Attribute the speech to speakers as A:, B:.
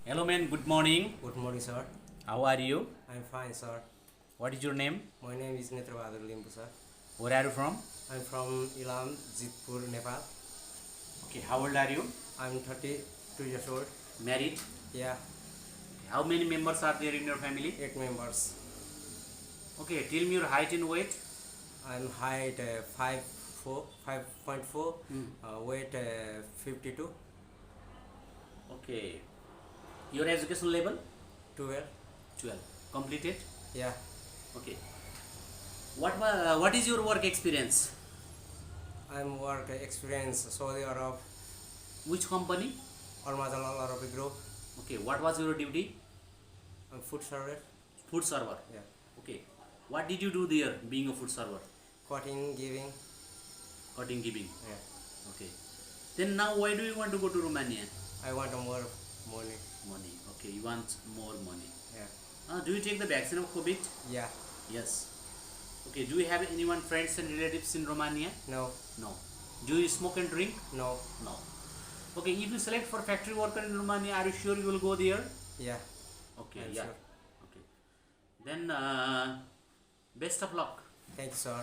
A: Hello man, good morning.
B: Good morning, sir.
A: How are you?
B: I'm fine, sir.
A: What is your name?
B: My name is Netra Bahadur Limbu, sir.
A: Where are you from?
B: I'm from Ilam, Jitpur, Nepal.
A: Okay, how old are you?
B: I'm 32 years old.
A: Married?
B: Yeah,
A: How many members are there in your family?
B: 8 members.
A: Okay, tell me your height and weight.
B: I'm height 5.4, weight 52,
A: Okay. Your education level?
B: 12.
A: 12. Completed?
B: Yeah,
A: Okay. What is your work experience?
B: I'm work experience Saudi Arab,
A: Which company?
B: Armazal Al Arabic Group.
A: Okay, what was your duty?
B: I'm food server.
A: Food server.
B: Yeah,
A: Okay. What did you do there being a food server?
B: cutting, giving.
A: Cutting, giving.
B: Yeah,
A: Okay. Then now why do you want to go to Romania?
B: I want more money.
A: Money. Okay, you want more money.
B: Yeah,
A: Do you take the vaccine of COVID?
B: yeah,
A: Yes. Okay, do you have anyone, friends and relatives in Romania?
B: no,
A: No. Do you smoke and drink?
B: no,
A: No. Okay, if you select for factory worker in Romania, are you sure you will go there?
B: yeah.
A: Okay,
B: I'm
A: yeah.
B: sure.
A: Okay. Then, best of luck.
B: Thank you, sir.